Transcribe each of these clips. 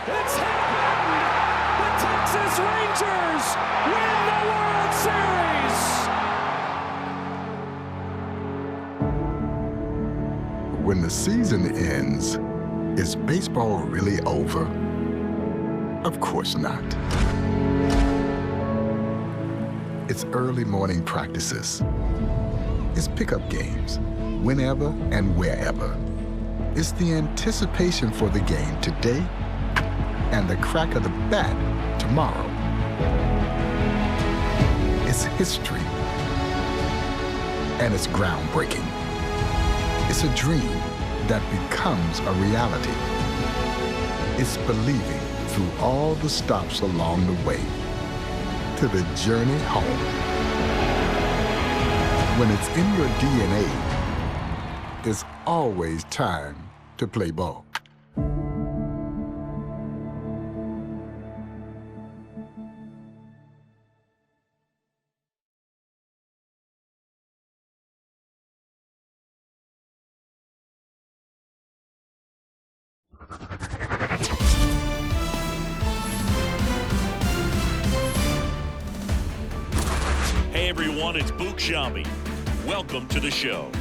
It's happened! The Texas Rangers win the World Series! When the season ends, is baseball really over? Of course not. It's early morning practices. It's pickup games, whenever and wherever. It's the anticipation for the game today and the crack of the bat tomorrow. It's history, and it's groundbreaking. It's a dream that becomes a reality. It's believing through all the stops along the way to the journey home. When it's in your DNA, there's always time to play ball. Hey everyone, it's Book Shambi. Welcome to the show.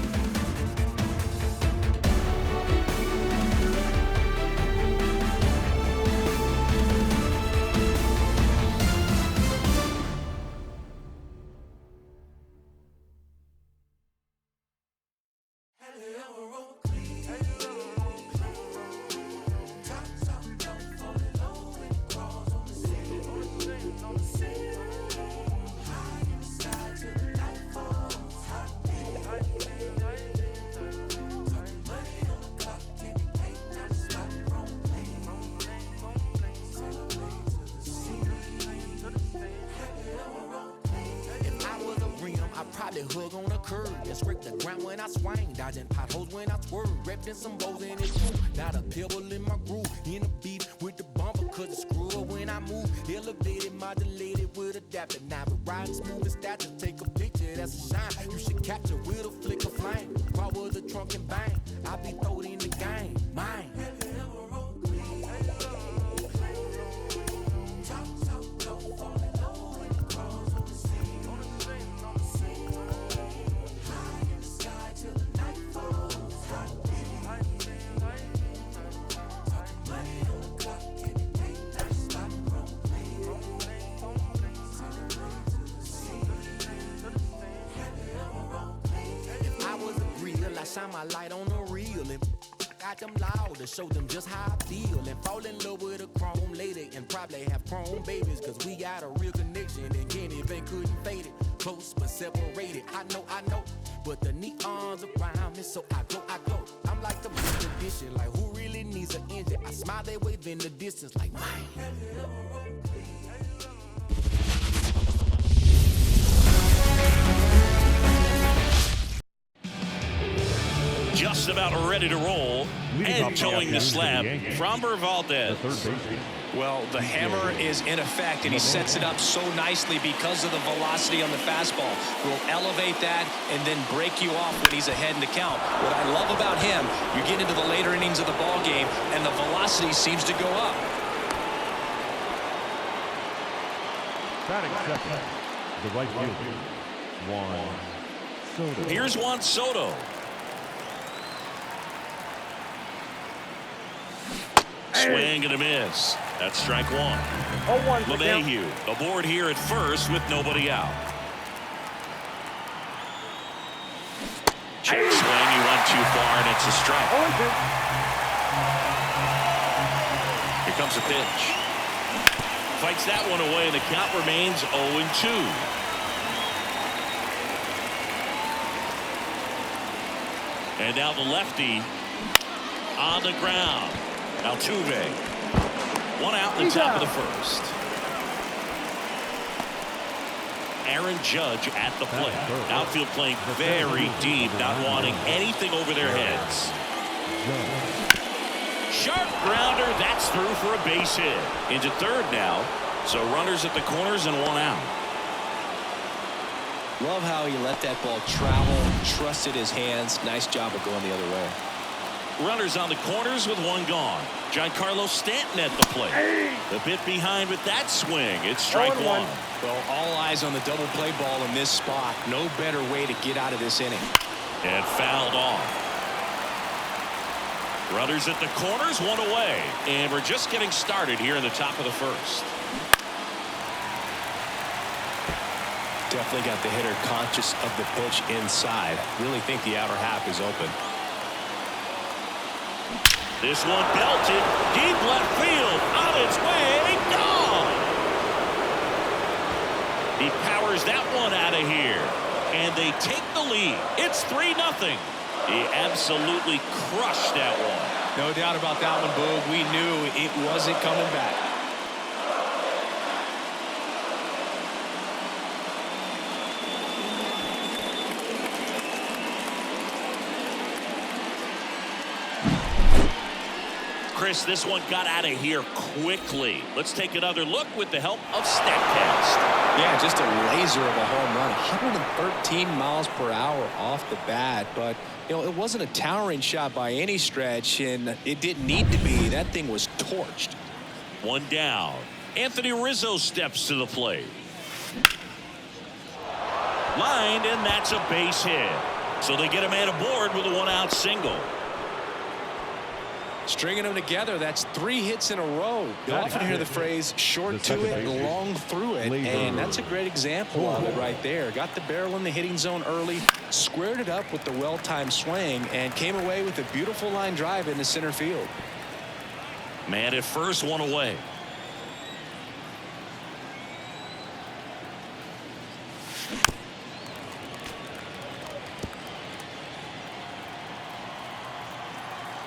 Hug on the curb, and scrape the ground when I swing, dodging potholes when I swerve, repping some bows in it. Not a pebble in my groove, in the beat with the bumper, cause it's screw up when I move. Elevated, modulated with adapter. Now but riding smooth and stature, take a picture, that's a shine. You should capture with a flick of flame. Power the trunk and bang, I be throwed in the game, mine. Shine my light on the real and got them loud to show them just how I feel and fall in love with a chrome lady and probably have chrome babies cause we got a real connection and Kenny Van couldn't fade it close but separated I know but the neons around me so I go I'm like the best edition like who really needs an engine I smile they wave in the distance like man. Just about ready to roll and towing the slab, Framber Valdez. Well, the hammer is in effect, and he sets it up so nicely because of the velocity on the fastball. Will elevate that and then break you off when he's ahead in the count. What I love about him, you get into the later innings of the ball game, and the velocity seems to go up. Batting second, the right fielder, Juan Soto. Here's Juan Soto. Swing and a miss. That's strike one. 0-1 LeMahieu aboard here at first with nobody out. Check swing. He went too far and it's a strike. 0-2. Here comes a pitch. Fights that one away and the count remains 0-2. And now the lefty on the ground. Altuve. One out in the top of the first. Aaron Judge at the plate. Outfield playing very deep, not wanting anything over their heads. Sharp grounder, that's through for a base hit. Into third now, so runners at the corners and one out. Love how he let that ball travel, trusted his hands. Nice job of going the other way. Runners on the corners with one gone. Giancarlo Stanton at the plate. A bit behind with that swing. It's strike one. Well, all eyes on the double play ball in this spot. No better way to get out of this inning. And fouled off. Runners at the corners, one away. And we're just getting started here in the top of the first. Definitely got the hitter conscious of the pitch inside. Really think the outer half is open. This one belted deep left field, on its way, gone. He powers that one out of here, and they take the lead. It's 3-0. He absolutely crushed that one. No doubt about that one, Boog. We knew it wasn't coming back. Chris, this one got out of here quickly. Let's take another look with the help of StatCast. Yeah, just a laser of a home run. 113 miles per hour off the bat. But, you know, it wasn't a towering shot by any stretch, and it didn't need to be. That thing was torched. One down. Anthony Rizzo steps to the plate. Lined, and that's a base hit. So they get a man aboard with a one-out single. Stringing them together, that's 3 hits in a row. You often hear the phrase short to it, long through it, and that's a great example of it right there. Got the barrel in the hitting zone early, squared it up with the well-timed swing, and came away with a beautiful line drive into center field. Man at first, one away.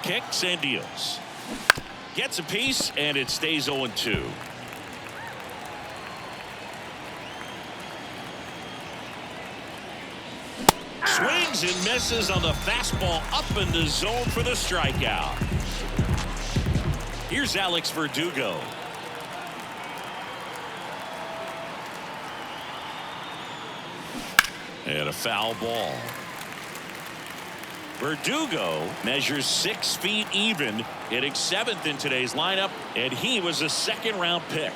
Kicks and deals. Gets a piece, and it stays 0-2. Swings and misses on the fastball up in the zone for the strikeout. Here's Alex Verdugo. And a foul ball. Verdugo measures 6 feet even, hitting 7th in today's lineup, and he was a second-round pick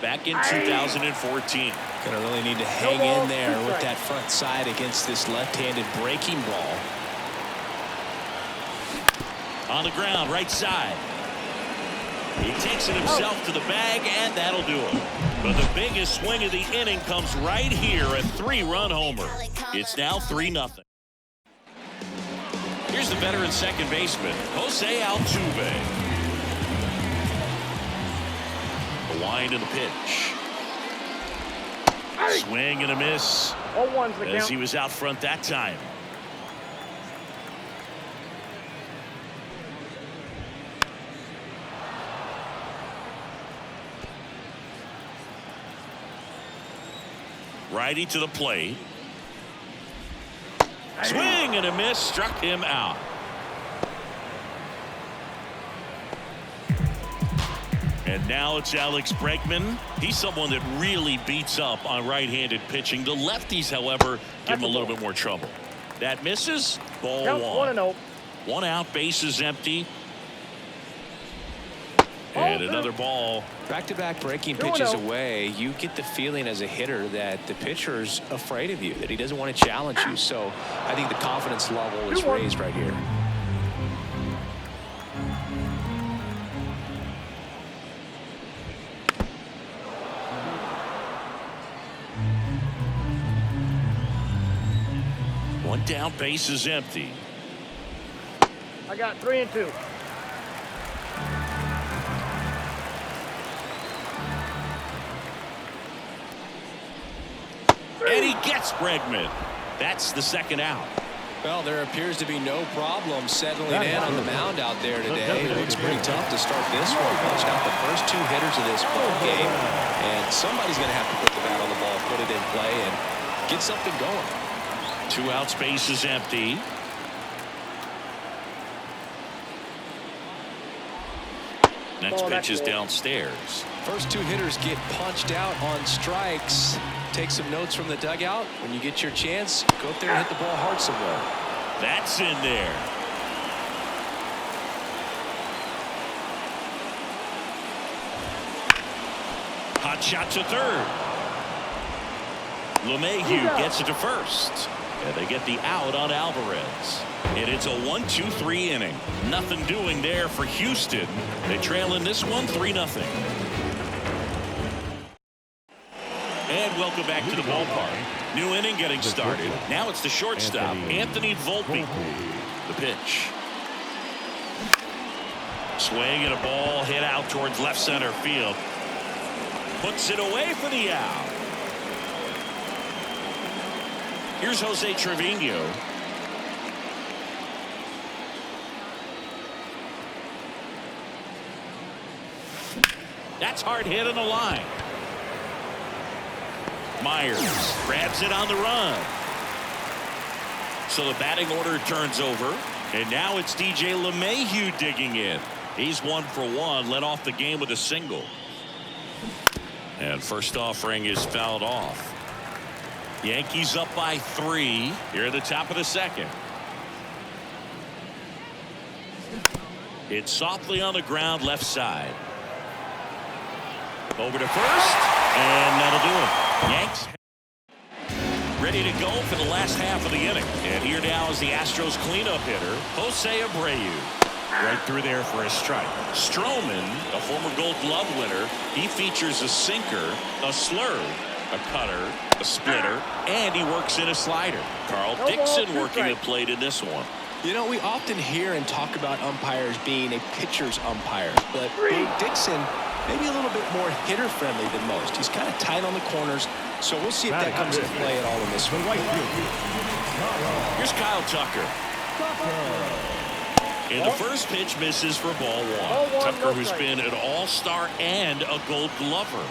back in 2014. Gonna really need to hang in there with that front side against this left-handed breaking ball. On the ground, right side. He takes it himself to the bag, and that'll do it. But the biggest swing of the inning comes right here, a 3-run homer. It's now 3-0. Here's the veteran second baseman, Jose Altuve. The wind and the pitch. Swing and a miss as he was out front that time. Righty to the plate. Swing and a miss, struck him out. And now it's Alex Bregman. He's someone that really beats up on right-handed pitching. The lefties, however, give him a little bit more trouble. That misses. Ball one. 1-0. 1 out, bases empty. And another ball. Back-to-back breaking pitches away, you get the feeling as a hitter that the pitcher's afraid of you, that he doesn't want to challenge you. So I think the confidence level is raised right here. One down, base is empty. I got 3-2. And he gets Bregman. That's the second out. Well, there appears to be no problem settling in on the mound out there today. It looks pretty tough to start this one. Punched out the first 2 hitters of this ball game. And somebody's going to have to put the bat on the ball, put it in play, and get something going. 2 outs, base is empty. Next pitch is downstairs. First 2 hitters get punched out on strikes. Take some notes from the dugout. When you get your chance, go up there and hit the ball hard somewhere. That's in there. Hot shot to third. LeMahieu gets it to first. And they get the out on Alvarez. And it's a 1-2-3 inning. Nothing doing there for Houston. They trail in this one 3-0. And welcome back to the ballpark. New inning getting started. Now it's the shortstop, Anthony Volpe. The pitch. Swing and a ball hit out towards left center field. Puts it away for the out. Here's Jose Trevino. That's hard hit on the line. Myers grabs it on the run. So the batting order turns over. And now it's DJ LeMahieu digging in. He's 1 for 1, led off the game with a single. And first offering is fouled off. Yankees up by 3 here at the top of the second. It's softly on the ground left side. Over to first, and that'll do it. Yanks ready to go for the last half of the inning. And here now is the Astros cleanup hitter, Jose Abreu. Right through there for a strike. Stroman, a former Gold Glove winner, he features a sinker, a slurve, a cutter, a splitter, and he works in a slider. Carl Dixon working the plate in this one. You know, we often hear and talk about umpires being a pitcher's umpire, but Dixon maybe a little bit more hitter friendly than most. He's kind of tight on the corners, so we'll see if that comes into play at all in this one. Here's Kyle Tucker. And the first pitch misses for ball one. Tucker, who's been an all-star and a Gold Glover.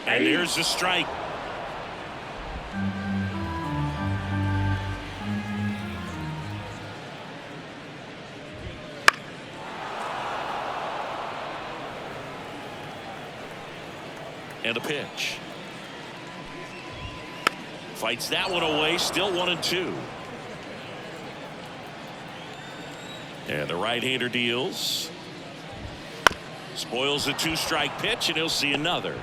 And there's the strike. And a pitch. Fights that one away, still 1-2. And the right-hander deals. Spoils the 2-strike pitch, and he'll see another.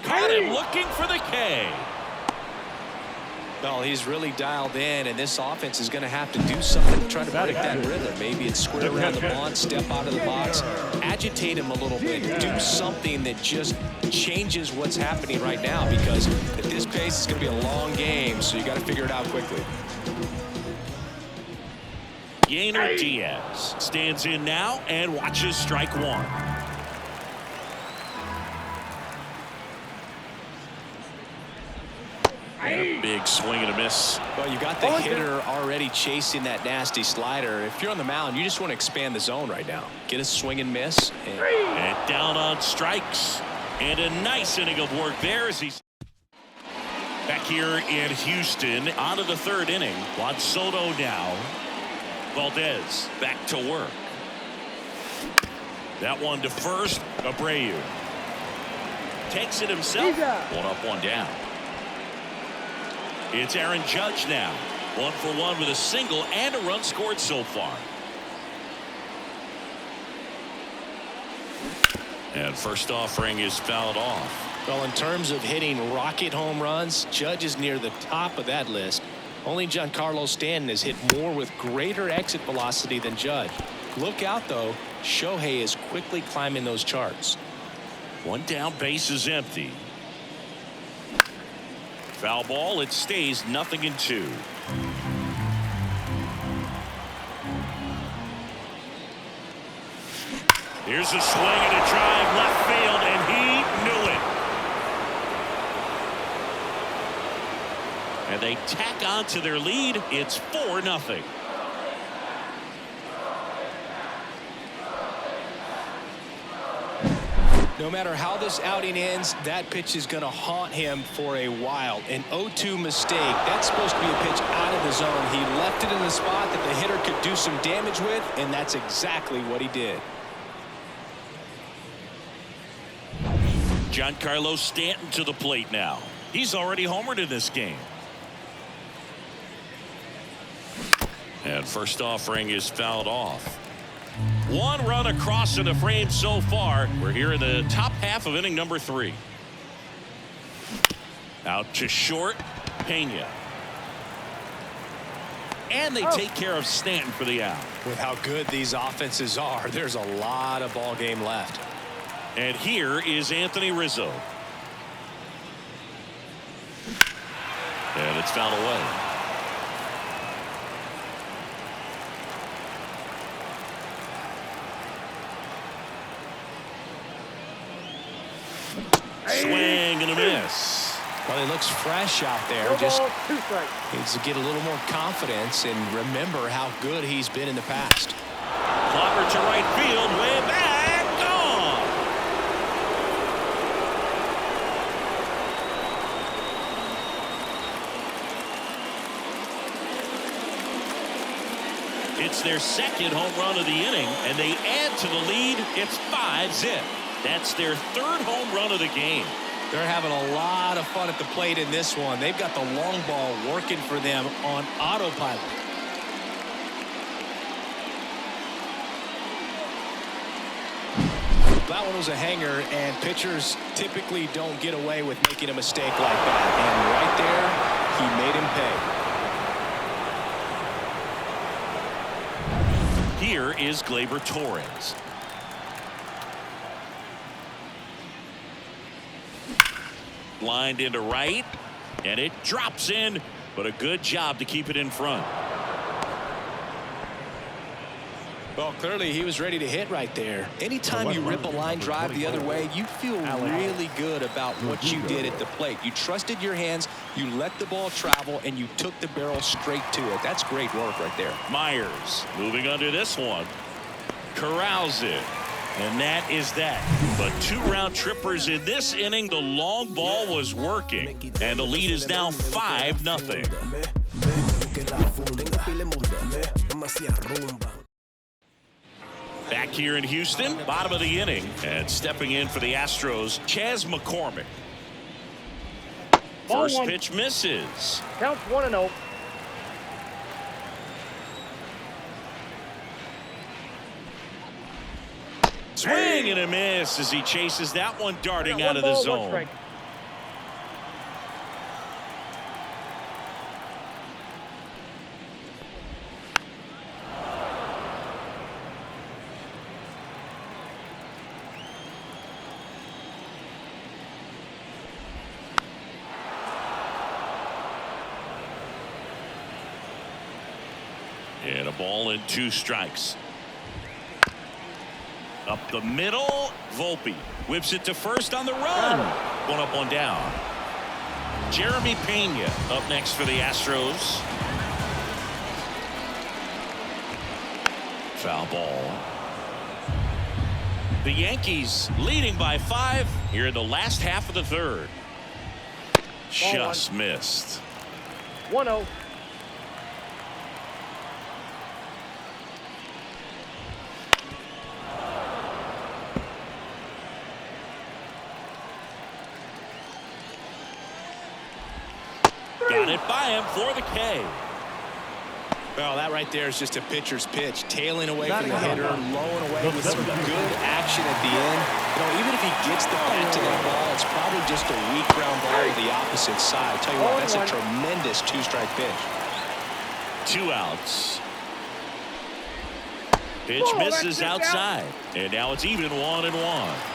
Caught him looking for the K. Well, he's really dialed in, and this offense is going to have to do something to try to break that rhythm. Maybe it's square around the bunt, step out of the box, agitate him a little bit, do something that just changes what's happening right now, because at this pace, it's going to be a long game, so you got to figure it out quickly. Yainer Diaz stands in now and watches strike one. And a big swing and a miss. Well, you got the hitter already chasing that nasty slider. If you're on the mound, you just want to expand the zone right now. Get a swing and miss. And down on strikes. And a nice inning of work there as he's back here in Houston. On to the third inning. Juan Soto now. Valdez back to work. That one to first. Abreu takes it himself. 1 up, 1 down. It's Aaron Judge now. 1 for 1 with a single and a run scored so far. And first offering is fouled off. Well, in terms of hitting rocket home runs, Judge is near the top of that list. Only Giancarlo Stanton has hit more with greater exit velocity than Judge. Look out, though. Shohei is quickly climbing those charts. 1 down, base is empty. Foul ball, it stays 0-2. Here's a swing and a drive left field, and he knew it. And they tack on to their lead. It's 4-0. No matter how this outing ends, that pitch is going to haunt him for a while. An 0-2 mistake. That's supposed to be a pitch out of the zone. He left it in the spot that the hitter could do some damage with, and that's exactly what he did. Giancarlo Stanton to the plate now. He's already homered in this game. And first offering is fouled off. One run across in the frame so far. We're here in the top half of inning number 3. Out to short, Pena. And they take care of Stanton for the out. With how good these offenses are, there's a lot of ball game left. And here is Anthony Rizzo. And it's fouled away. Swing and a miss. Well, he looks fresh out there. No Just ball, 2 strikes. needs to get a little more confidence and remember how good he's been in the past. Clobber to right field, way back, gone. It's their second home run of the inning, and they add to the lead. It's 5-zip. That's their third home run of the game. They're having a lot of fun at the plate in this one. They've got the long ball working for them on autopilot. That one was a hanger, and pitchers typically don't get away with making a mistake like that. And right there, he made him pay. Here is Gleyber Torres. Lined into right, and it drops in, but a good job to keep it in front. Well, clearly he was ready to hit right there. Anytime you rip a line drive the other way, you feel really good about what you did at the plate. You trusted your hands, you let the ball travel, and you took the barrel straight to it. That's great work right there. Myers moving under this one. Corrals it. And that is that. But 2 round trippers in this inning. The long ball was working. And the lead is now 5-0. Back here in Houston, bottom of the inning. And stepping in for the Astros, Chas McCormick. First pitch misses. Counts 1-0. Swing and a miss as he chases that one darting out of the zone. And a ball and 2 strikes. Up the middle, Volpe whips it to first on the run. 1 up, 1 down. Jeremy Pena up next for the Astros. Foul ball. The Yankees leading by 5 here in the last half of the 3rd. Just missed. 1-0. Got it by him for the K. Well, that right there is just a pitcher's pitch, tailing away from the hitter, lowing away with some good action at the end. You know, even if he gets the bat to that ball, it's probably just a weak ground ball to the opposite side. Tell you what, that's a tremendous 2-strike pitch. 2 outs. Pitch misses outside, and now it's even 1-1.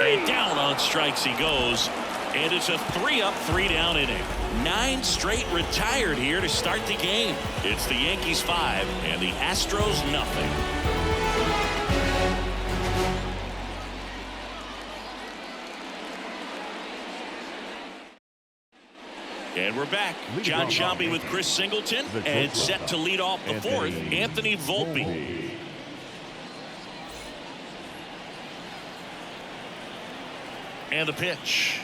And down on strikes he goes. And it's a 3-up, 3-down inning. 9 straight retired here to start the game. It's the Yankees 5 and the Astros nothing. And we're back. John Sciambi with Chris Singleton, and set to lead off the fourth, Anthony Volpe. And the pitch.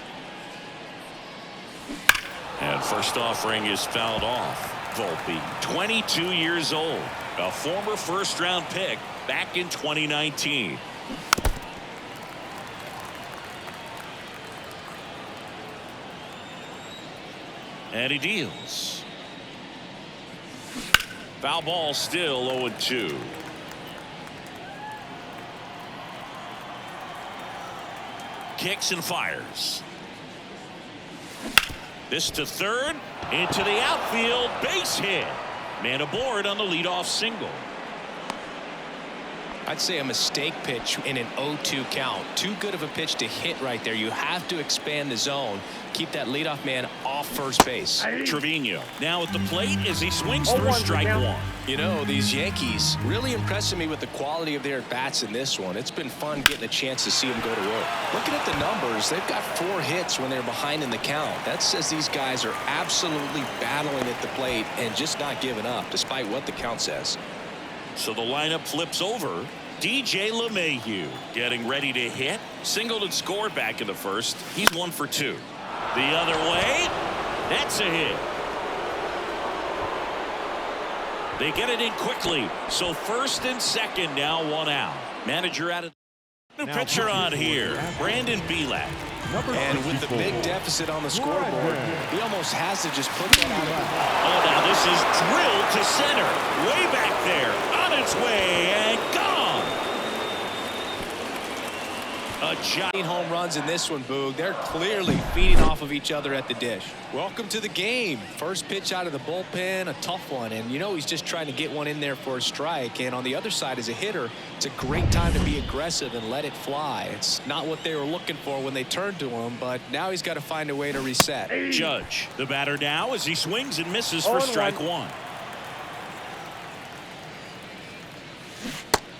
And first offering is fouled off. Volpe, 22 years old, a former first-round pick back in 2019. And he deals. Foul ball, still 0-2. Kicks and fires. This to third, into the outfield, base hit. Man aboard on the leadoff single. I'd say a mistake pitch in an 0-2 count. Too good of a pitch to hit right there. You have to expand the zone. Keep that leadoff man off first base. Trevino now at the plate as he swings through strike one. You know, these Yankees really impressing me with the quality of their bats in this one. It's been fun getting a chance to see them go to work. Looking at the numbers, they've got 4 hits when they're behind in the count. That says these guys are absolutely battling at the plate and just not giving up, despite what the count says. So the lineup flips over. DJ LeMahieu getting ready to hit. Singleton scored back in the first. He's 1 for 2. The other way. That's a hit. They get it in quickly. So first and second now, 1 out. Manager out of new pitcher on here. Brandon Belak. And with the big deficit on the scoreboard, he almost has to just put that out of the ball. Oh, now this is drilled to center. Way back there. On its way and gone. A giant home runs in this one, Boog. They're clearly feeding off of each other at the dish. Welcome to the game. First pitch out of the bullpen, a tough one. And you know he's just trying to get one in there for a strike. And on the other side, as a hitter, it's a great time to be aggressive and let it fly. It's not what they were looking for when they turned to him, but now he's got to find a way to reset. Judge, the batter now as he swings and misses for strike one.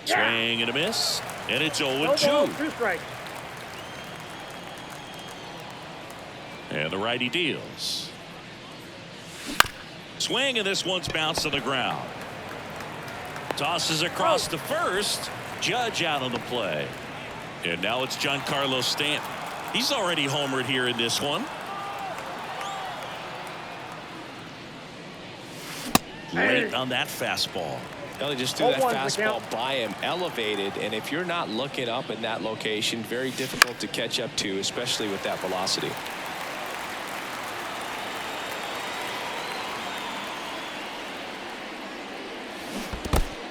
Swing and a miss. And it's 0-2. 2 strikes. And the righty deals. Swing, and this one's bounced to the ground. Tosses across to first. Judge out on the play. And now it's Giancarlo Stanton. He's already homered here in this one. Late on that fastball. They just threw that fastball by him, elevated, and if you're not looking up in that location, very difficult to catch up to, especially with that velocity.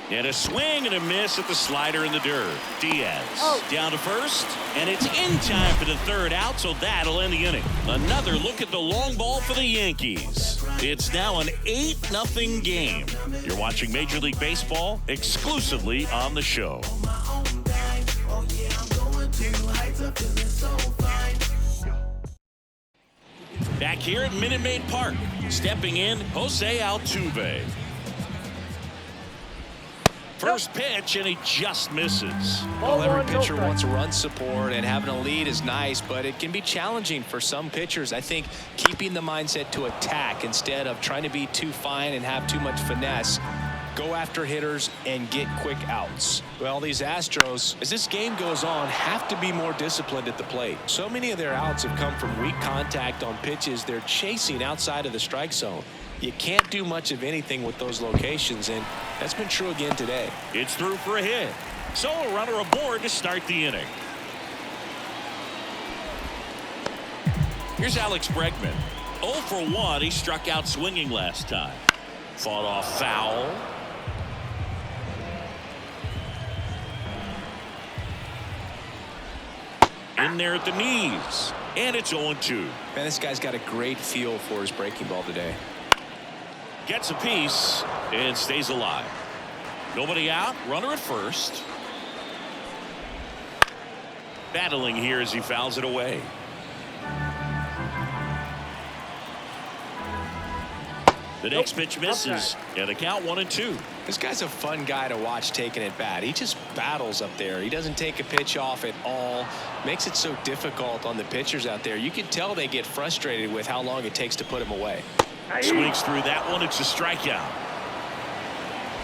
And a swing and a miss at the slider in the dirt. Diaz down to first, and it's in time for the third out, so that'll end the inning. Another look at the long ball for the Yankees. It's now an 8-0 game. You're watching Major League Baseball exclusively on the show. Back here at Minute Maid Park, stepping in, Jose Altuve. First pitch, and he just misses. Well, every pitcher wants run support, and having a lead is nice, but it can be challenging for some pitchers. I think keeping the mindset to attack instead of trying to be too fine and have too much finesse. Go after hitters and get quick outs. Well, these Astros, as this game goes on, have to be more disciplined at the plate. So many of their outs have come from weak contact on pitches they're chasing outside of the strike zone. You can't do much of anything with those locations, and that's been true again today. It's through for a hit. So a runner aboard to start the inning. Here's Alex Bregman. 0 for 1. He struck out swinging last time. Fought off foul. In there at the knees. And it's 0-2. Man, this guy's got a great feel for his breaking ball today. Gets a piece and stays alive. Nobody out. Runner at first. Battling here as he fouls it away. The next pitch misses. And the count 1-2. This guy's a fun guy to watch taking at bat. He just battles up there. He doesn't take a pitch off at all. Makes it so difficult on the pitchers out there. You can tell they get frustrated with how long it takes to put him away. Swings through that one. It's a strikeout.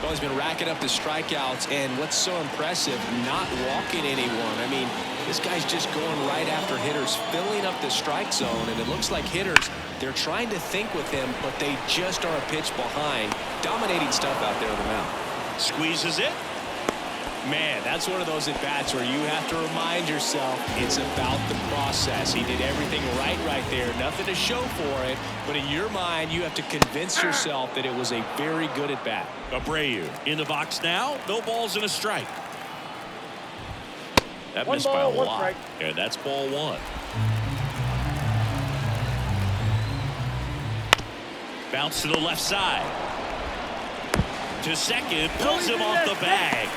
Well, he's been racking up the strikeouts, and what's so impressive, not walking anyone. I mean, this guy's just going right after hitters, filling up the strike zone, and it looks like hitters, they're trying to think with him, but they just are a pitch behind. Dominating stuff out there on the mound. Squeezes it. Man, that's one of those at-bats where you have to remind yourself it's about the process. He did everything right there. Nothing to show for it. But in your mind, you have to convince yourself that it was a very good at-bat. Abreu in the box now. No balls and a strike. That One missed by ball, a one lot. strike. And that's ball one. Bounce to the left side. To second. Pulls him off the bag.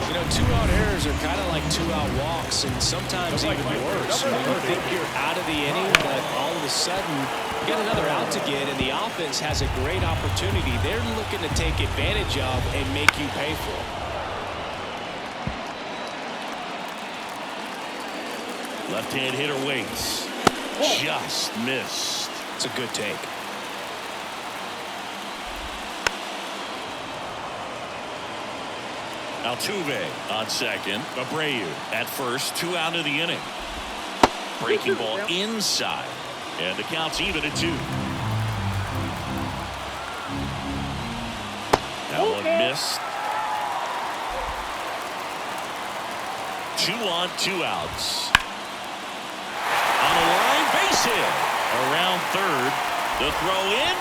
You know, two-out errors are kind of like two-out walks, and sometimes even worse. You think you're out of the inning, but all of a sudden, you got another out to get, and the offense has a great opportunity. They're looking to take advantage of and make you pay for it. Left-hand hitter waits. Just missed. It's a good take. Altuve on second. Abreu at first. 2 out of the inning. Breaking ball inside. And the count's even at 2. That one missed. 2 on, 2 outs. On the line, base hit. Around third. The throw in.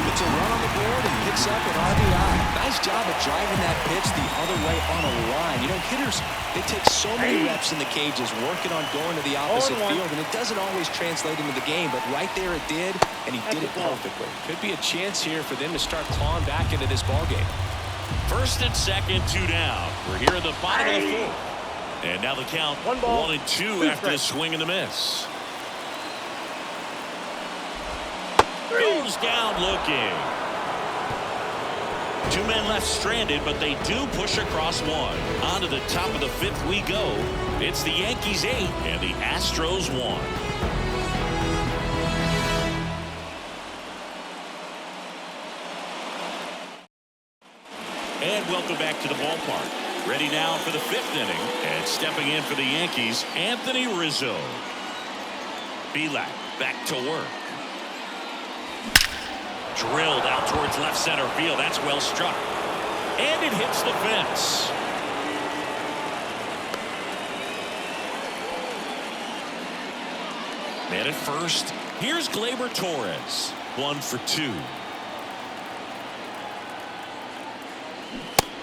It's a run on the board and picks up an RBI. Nice job of driving that pitch the other way on a line. You know, hitters, they take so many reps in the cages working on going to the opposite field, and it doesn't always translate into the game, but right there it did, and he did it perfectly. Could be a chance here for them to start clawing back into this ballgame. First and second, 2 down. We're here in the bottom of the 4th. And now the count 1-2 after the swing and the miss. Goes down looking. 2 men left stranded, but they do push across 1. On to the top of the 5th we go. It's the Yankees 8 and the Astros 1. And welcome back to the ballpark. Ready now for the 5th inning. And stepping in for the Yankees, Anthony Rizzo. Belak back to work. Drilled out towards left center field. That's well struck. And it hits the fence. Man at first. Here's Gleyber Torres. 1 for 2.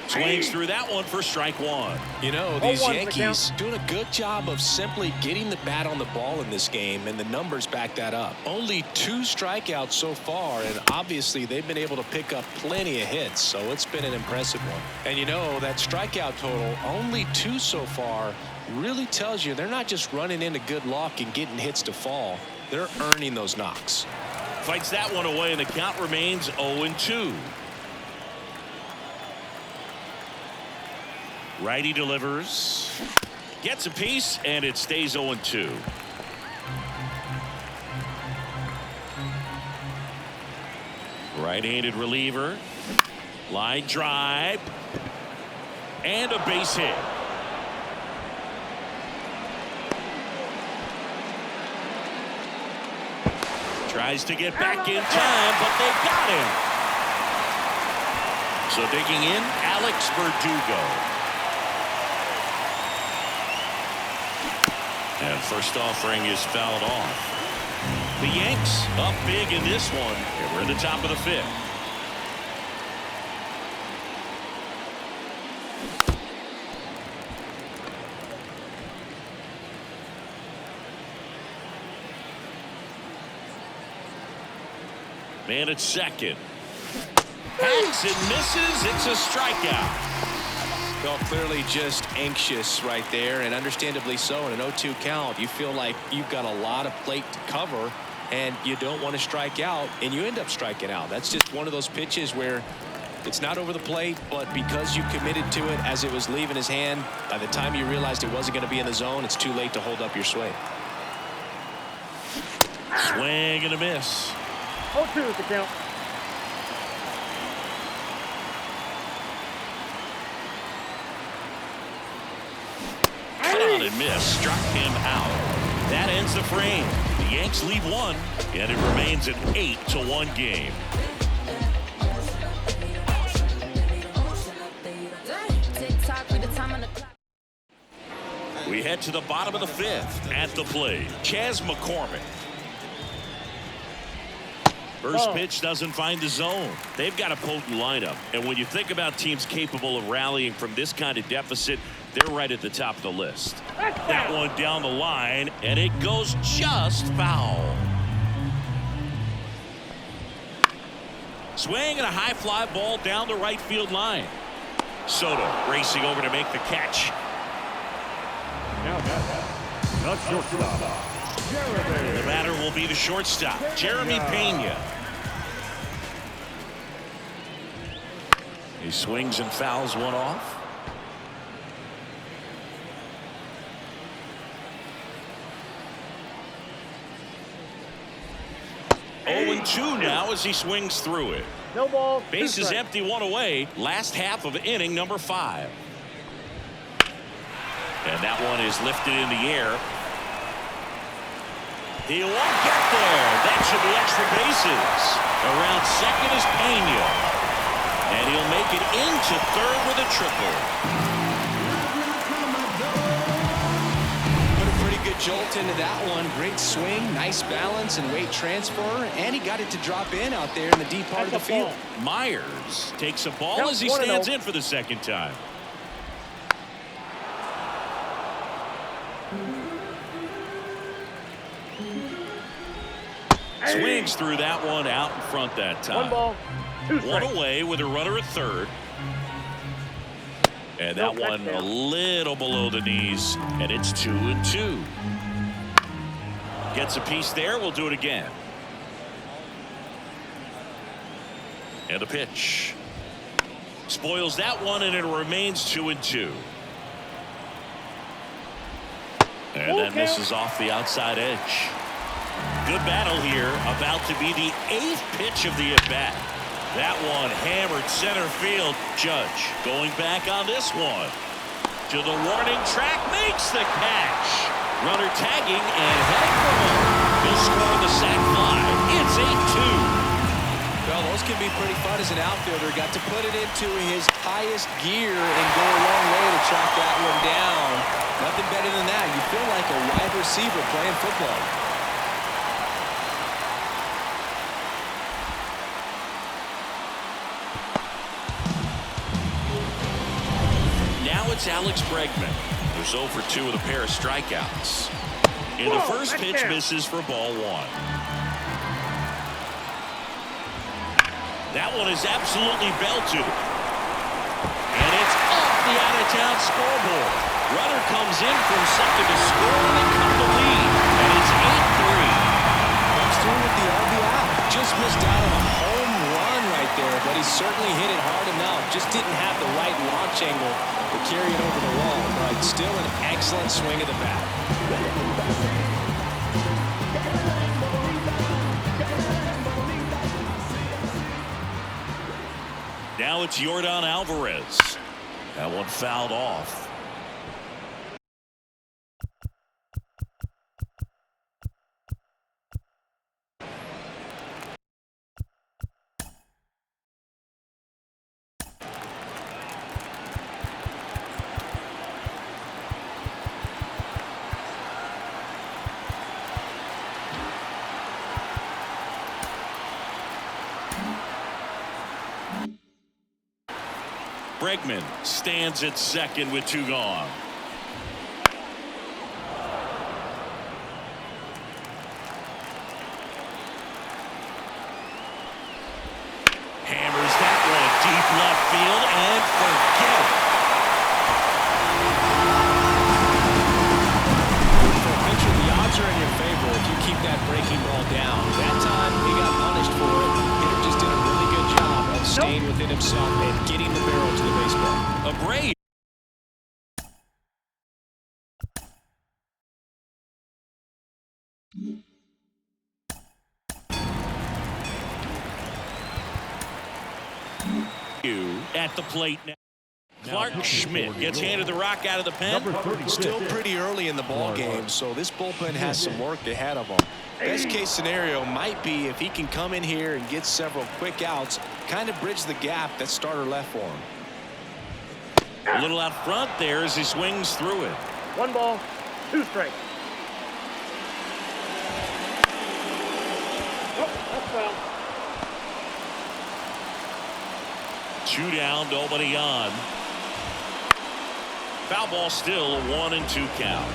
Swings through that one for strike 1. You know, these Yankees doing a good job of simply getting the bat on the ball in this game, and the numbers back that up. Only 2 strikeouts so far, and obviously they've been able to pick up plenty of hits, so it's been an impressive one. And you know, that strikeout total, only 2 so far, really tells you they're not just running into good luck and getting hits to fall. They're earning those knocks. Fights that one away, and the count remains 0-2. Righty delivers. Gets a piece, and it stays 0-2. Right-handed reliever. Line drive. And a base hit. Tries to get back in time, but they got him. So digging in, Alex Verdugo. And first offering is fouled off. The Yanks up big in this one. And we're at the top of the 5th. Man at second. Hacks and misses. It's a strikeout. Well, clearly just anxious right there, and understandably so. In an 0-2 count, you feel like you've got a lot of plate to cover, and you don't want to strike out, and you end up striking out. That's just one of those pitches where it's not over the plate, but because you committed to it as it was leaving his hand, by the time you realized it wasn't going to be in the zone, it's too late to hold up your swing. Swing and a miss. 0-2 is the count. Cut out and miss. Struck him out. That ends the frame. The Yanks lead one, and it remains an 8-1 game. We head to the bottom of the fifth. At the plate, Chas McCormick. First pitch doesn't find the zone. They've got a potent lineup. And when you think about teams capable of rallying from this kind of deficit, they're right at the top of the list. That one down the line, and it goes just foul. Swing and a high fly ball down the right field line. Soto racing over to make the catch. Now the shortstop, Jeremy. The batter will be the shortstop, Jeremy Pena. He swings and fouls one off. Hey. 0-2 now as he swings through it. No ball. Base is empty, one away. Last half of inning number 5. And that one is lifted in the air. He won't get there. That should be extra bases. Around second is Pena. And he'll make it into third with a triple. Put a pretty good jolt into that one. Great swing, nice balance and weight transfer. And he got it to drop in out there in the deep part of the field. Myers takes a ball as he stands in for the second time. Swings through that one out in front that time. 1 ball, 2 strikes. One away with a runner at third. And that one a little below the knees. And it's 2-2. Gets a piece there. We'll do it again. And the pitch. Spoils that one, and it remains 2-2. And that misses off the outside edge. Good battle here. About to be the 8th pitch of the at-bat. That one hammered center field. Judge going back on this one. To the warning track. Makes the catch. Runner tagging and heading for home. He'll score the sac fly. It's 8-2. Well, those can be pretty fun as an outfielder. Got to put it into his highest gear and go a long way to track that one down. Nothing better than that. You feel like a wide receiver playing football. Now it's Alex Bregman, who's 0 for 2 with a pair of strikeouts. And the first pitch misses for ball 1. That one is absolutely belted. And it's off the out-of-town scoreboard. Runner comes in from second to score, and they cut the lead. And it's 8-3. Comes through with the RBI. Just missed out on a home run right there, but he certainly hit it hard enough. Just didn't have the right launch angle to carry it over the wall, but still an excellent swing of the bat. Now it's Yordan Alvarez. That one fouled off. Bregman stands at second with 2 gone. Hammers that left field and forget it. For a pitcher, the odds are in your favor if you keep that breaking ball down. That time, he got punished for it. Hitter just did a really good job of staying within himself and getting the barrel to the baseball. A brave. At the plate now. Clark Schmidt gets handed the rock out of the pen. Still pretty early in the ball game, so this bullpen has some work ahead of them. Best case scenario might be if he can come in here and get several quick outs, kind of bridge the gap that starter left for him. A little out front there as he swings through it. 1 ball, 2 strikes. Oh, that's foul. 2 down, nobody on. Foul ball still, a 1-2 count.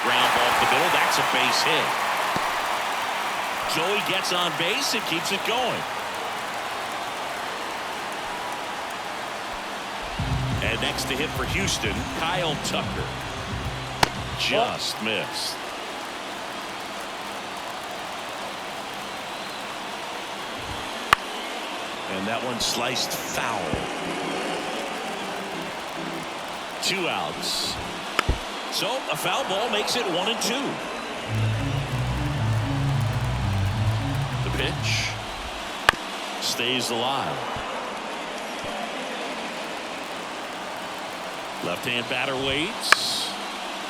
Ground ball up the middle, that's a base hit. Joey gets on base and keeps it going. And next to hit for Houston, Kyle Tucker. Just missed. And that one sliced foul. 2 outs. So a foul ball makes it 1-2. The pitch stays alive. Left-hand batter waits.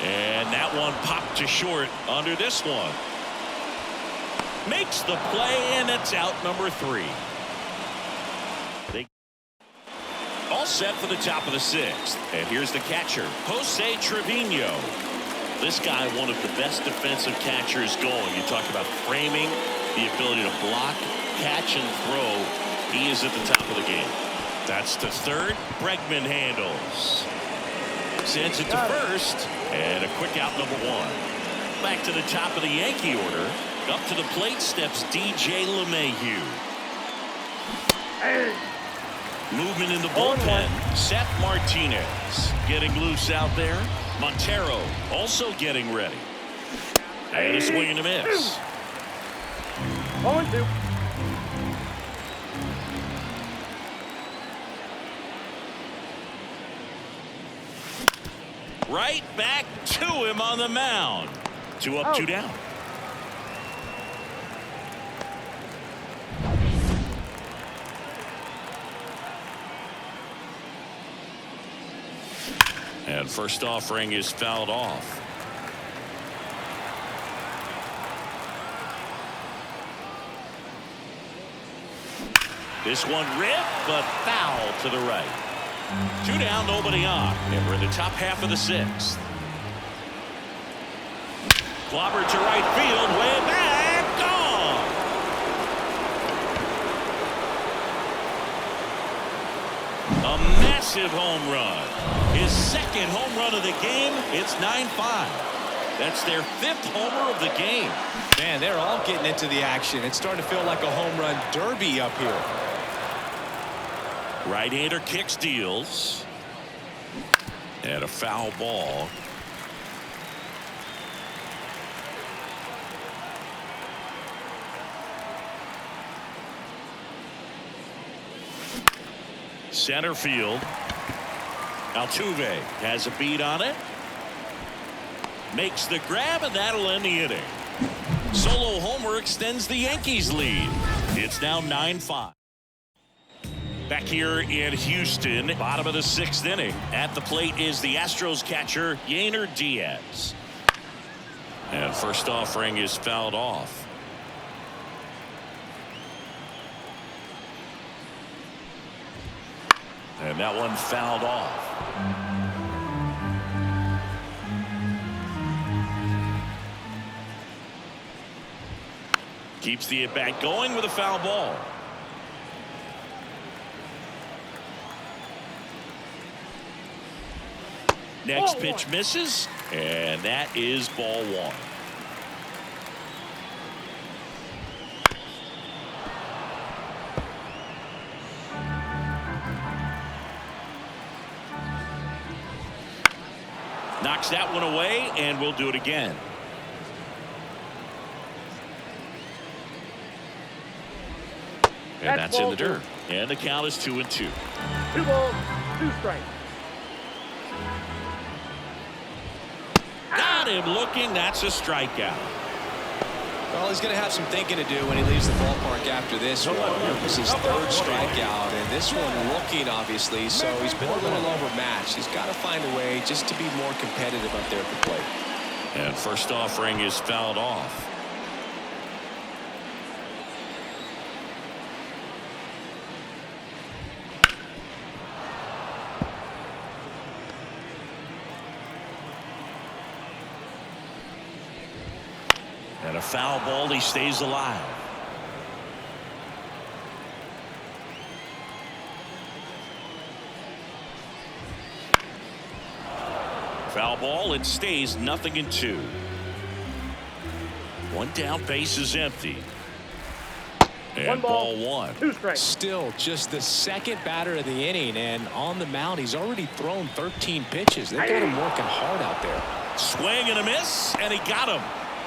And that one popped to short under this one. Makes the play, and it's out number 3. All set for the top of the 6th. And here's the catcher, Jose Trevino. This guy, one of the best defensive catchers going. You talk about framing, the ability to block, catch, and throw. He is at the top of the game. That's to third. Bregman handles. Sends it to first. And a quick out, number 1. Back to the top of the Yankee order. Up to the plate steps DJ LeMahieu. Movement in the bullpen. Seth Martinez getting loose out there. Montero also getting ready. And a swing and a miss. 0-2. Right back to him on the mound. 2 up, 2 down. And first offering is fouled off. This one ripped, but foul to the right. 2 down, nobody on. And we're in the top half of the 6th. Clobber to right field, way back, gone. A massive home run. His 2nd home run of the game. It's 9-5. That's their 5th homer of the game. Man, they're all getting into the action. It's starting to feel like a home run derby up here. Right-hander kicks, deals. And a foul ball. Center field. Altuve has a beat on it. Makes the grab, and that'll end the inning. Solo homer extends the Yankees lead. It's now 9-5. Back here in Houston, bottom of the 6th inning. At the plate is the Astros catcher, Yainer Diaz. And first offering is fouled off. And that one fouled off. Keeps the at-bat going with a foul ball. Next pitch misses, and that is ball 1. knocks that one away, and we'll do it again. And that's in the dirt. And the count is 2-2. 2 balls, 2 strikes. Got him looking. That's a strikeout. Well, he's going to have some thinking to do when he leaves the ballpark after this one. It was his 3rd strikeout, and this one looking, obviously, so he's been a little overmatched. He's got to find a way just to be more competitive up there at the plate. And first offering is fouled off. And a foul ball. He stays alive. Foul ball. It stays 0-2. One down, base is empty. And 1 ball, ball 1. 2 strikes. Still just the 2nd batter of the inning, and on the mound he's already thrown 13 pitches. They've got him working hard out there. Swing and a miss, and he got him.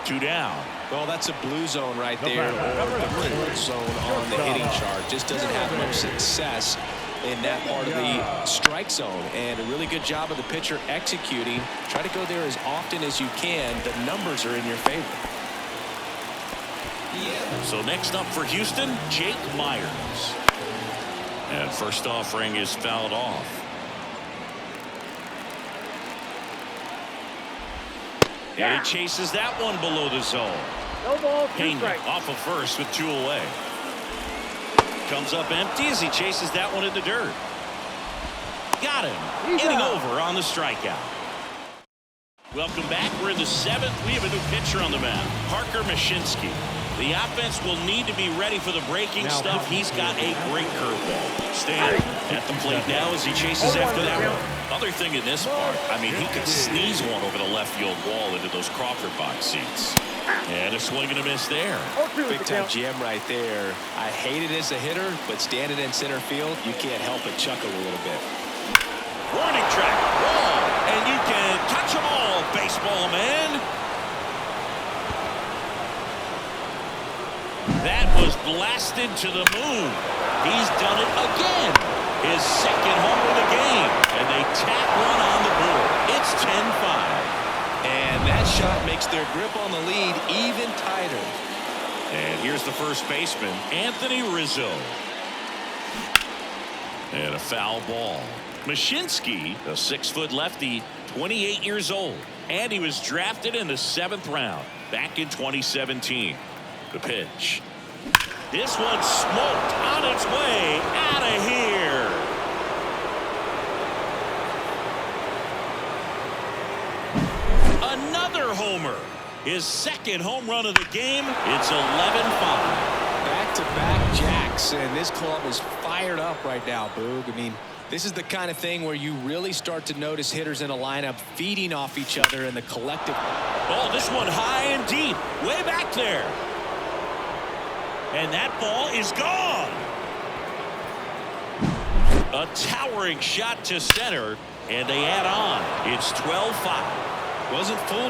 2 down. Well, that's a blue zone right there, or the cold zone on the hitting chart. Just doesn't have much success in that part of the strike zone, and a really good job of the pitcher executing. Try to go there as often as you can. The numbers are in your favor. So next up for Houston, Jake Myers. And first offering is fouled off. And he chases that one below the zone. No balls, 2 Pena strikes. off of first with 2 away. Comes up empty as he chases that one in the dirt. Got him. Getting over on the strikeout. Welcome back. We're in the 7th. We have a new pitcher on the mound, Parker Mashinsky. The offense will need to be ready for the breaking stuff. He's got a great curveball. Staying at the plate now as he chases after that one. Other thing in this part, I mean, he could sneeze one over the left field wall into those Crawford box seats. And a swing and a miss there. Big time jam right there. I hate it as a hitter, but standing in center field, you can't help but chuckle a little bit. Warning track, wall, and you can touch them all, baseball man. That was blasted to the moon. He's done it again. His 2nd home of the game, and they tack one on the board. It's 10-5. And that shot makes their grip on the lead even tighter. And here's the first baseman, Anthony Rizzo. And a foul ball. Mashinsky, a 6-foot lefty, 28 years old. And he was drafted in the 7th round back in 2017. The pitch. This one smoked on its way out of here. Another homer. His 2nd home run of the game. It's 11-5. Back-to-back jacks, and this club is fired up right now, Boog. I mean, this is the kind of thing where you really start to notice hitters in a lineup feeding off each other in the collective. Oh, this one high and deep, way back there. And that ball is gone. A towering shot to center, and they add on. It's 12-5. Wasn't fooled